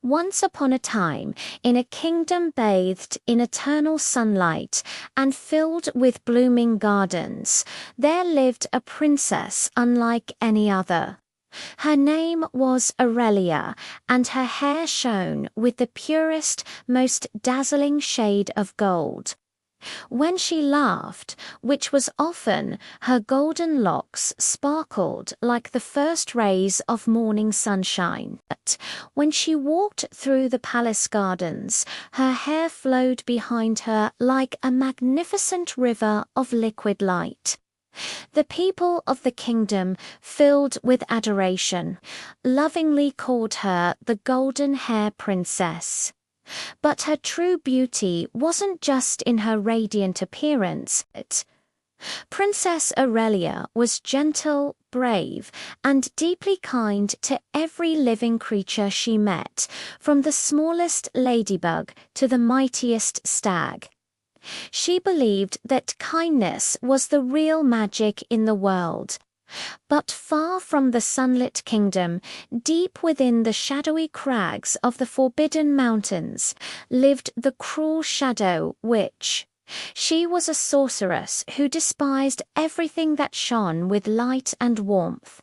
Once upon a time, in a kingdom bathed in eternal sunlight and filled with blooming gardens, there lived a princess unlike any other. Her name was Aurelia, and her hair shone with the purest, most dazzling shade of gold. When she laughed, which was often, her golden locks sparkled like the first rays of morning sunshine. But when she walked through the palace gardens, her hair flowed behind her like a magnificent river of liquid light. The people of the kingdom, filled with adoration, lovingly called her the Golden Hair Princess. But her true beauty wasn't just in her radiant appearance. Princess Aurelia was gentle, brave, and deeply kind to every living creature she met, from the smallest ladybug to the mightiest stag. She believed that kindness was the real magic in the world. But far from the sunlit kingdom, deep within the shadowy crags of the Forbidden Mountains, lived the cruel Shadow Witch. She was a sorceress who despised everything that shone with light and warmth.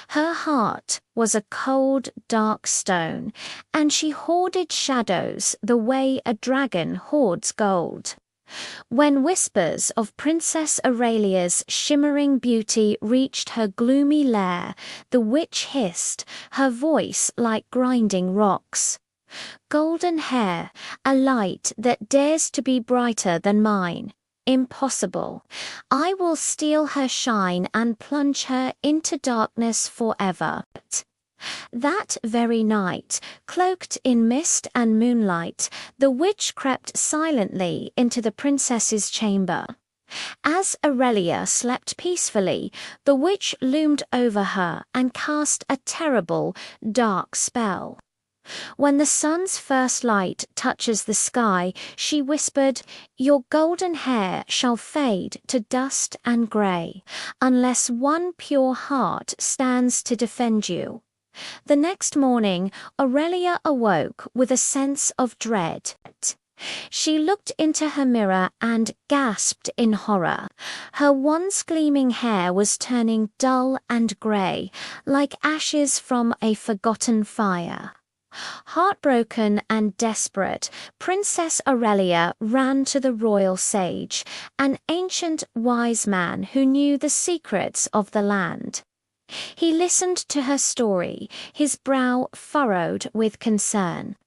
Her heart was a cold, dark stone, and she hoarded shadows the way a dragon hoards gold. When whispers of Princess Aurelia's shimmering beauty reached her gloomy lair, the witch hissed, her voice like grinding rocks. "Golden hair, a light that dares to be brighter than mine. Impossible. I will steal her shine and plunge her into darkness forever." That very night, cloaked in mist and moonlight, the witch crept silently into the princess's chamber. As Aurelia slept peacefully, the witch loomed over her and cast a terrible, dark spell. When the sun's first light touches the sky, she whispered, "Your golden hair shall fade to dust and grey, unless one pure heart stands to defend you." The next morning, Aurelia awoke with a sense of dread. She looked into her mirror and gasped in horror. Her once gleaming hair was turning dull and grey, like ashes from a forgotten fire. Heartbroken and desperate, Princess Aurelia ran to the royal sage, an ancient wise man who knew the secrets of the land. He listened to her story, his brow furrowed with concern.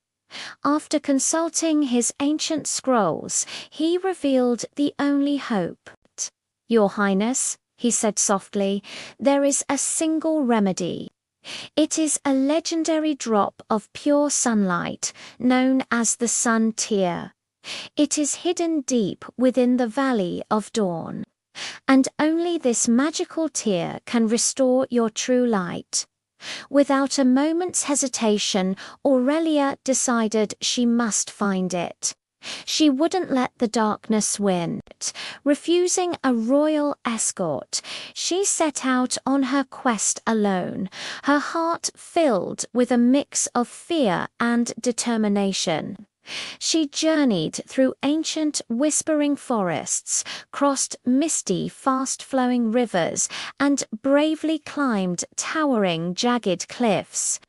After consulting his ancient scrolls, he revealed the only hope. "Your Highness," he said softly, "there is a single remedy. It is a legendary drop of pure sunlight, known as the Sun Tear. It is hidden deep within the Valley of Dawn. And only this magical tear can restore your true light." Without a moment's hesitation, Aurelia decided she must find it. She wouldn't let the darkness win. Refusing a royal escort, she set out on her quest alone, her heart filled with a mix of fear and determination. She journeyed through ancient whispering forests, crossed misty, fast-flowing rivers, and bravely climbed towering, jagged cliffs.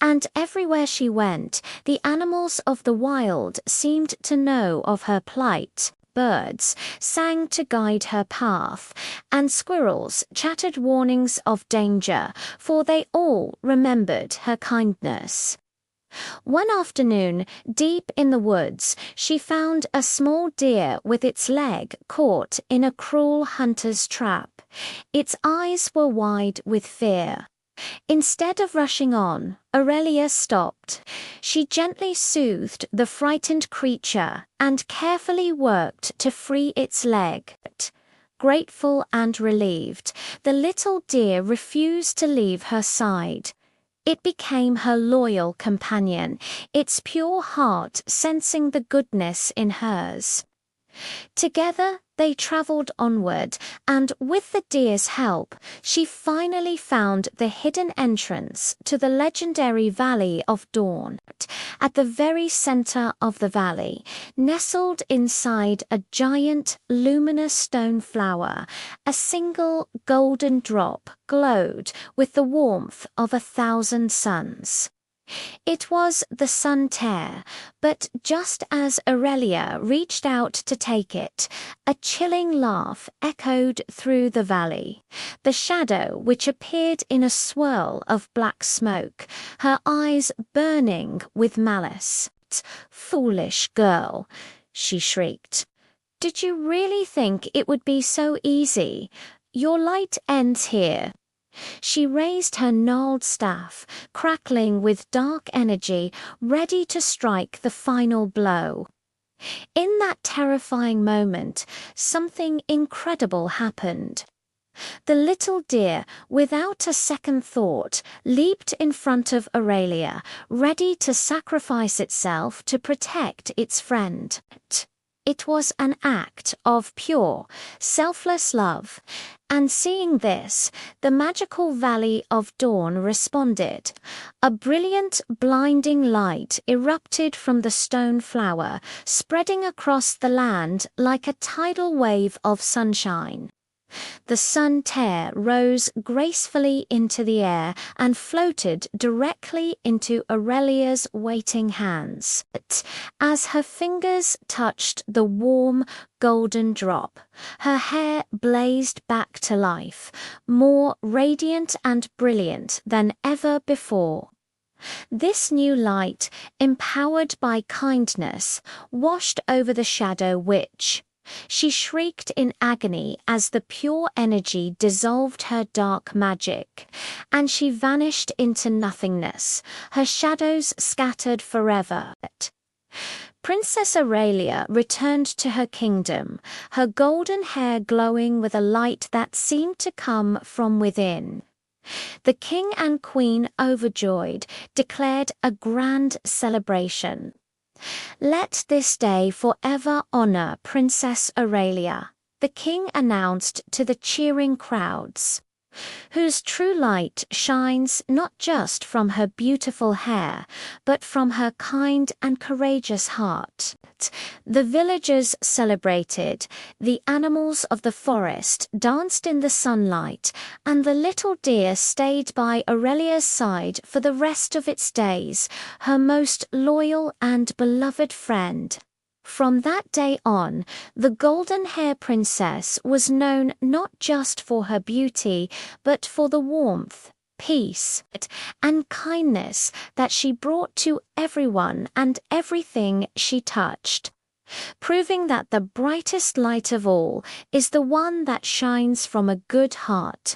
And everywhere she went, the animals of the wild seemed to know of her plight. Birds sang to guide her path, and squirrels chattered warnings of danger, for they all remembered her kindness. One afternoon, deep in the woods, she found a small deer with its leg caught in a cruel hunter's trap. Its eyes were wide with fear. Instead of rushing on, Aurelia stopped. She gently soothed the frightened creature and carefully worked to free its leg. Grateful and relieved, the little deer refused to leave her side. It became her loyal companion, its pure heart sensing the goodness in hers. Together, They traveled onward, and with the deer's help, she finally found the hidden entrance to the legendary Valley of Dawn. At the very center of the valley, nestled inside a giant, luminous stone flower, a single golden drop glowed with the warmth of 1,000 suns. It was the sun tear, but just as Aurelia reached out to take it, a chilling laugh echoed through the valley. The shadow, which appeared in a swirl of black smoke, her eyes burning with malice. "Foolish girl," she shrieked. "Did you really think it would be so easy? Your light ends here." She raised her gnarled staff, crackling with dark energy, ready to strike the final blow. In that terrifying moment, something incredible happened. The little deer, without a second thought, leaped in front of Aurelia, ready to sacrifice itself to protect its friend. It was an act of pure, selfless love, and seeing this, the magical Valley of Dawn responded. A brilliant, blinding light erupted from the stone flower, spreading across the land like a tidal wave of sunshine. The sun tear rose gracefully into the air and floated directly into Aurelia's waiting hands. As her fingers touched the warm, golden drop, her hair blazed back to life, more radiant and brilliant than ever before. This new light, empowered by kindness, washed over the Shadow Witch. She shrieked in agony as the pure energy dissolved her dark magic, and she vanished into nothingness, her shadows scattered forever. Princess Aurelia returned to her kingdom, her golden hair glowing with a light that seemed to come from within. The king and queen, overjoyed, declared a grand celebration. "Let this day forever honor Princess Aurelia," the king announced to the cheering crowds, "whose true light shines not just from her beautiful hair, but from her kind and courageous heart." The villagers celebrated, the animals of the forest danced in the sunlight, and the little deer stayed by Aurelia's side for the rest of its days, her most loyal and beloved friend. From that day on, the Golden Hair Princess was known not just for her beauty, but for the warmth, peace, and kindness that she brought to everyone and everything she touched, proving that the brightest light of all is the one that shines from a good heart.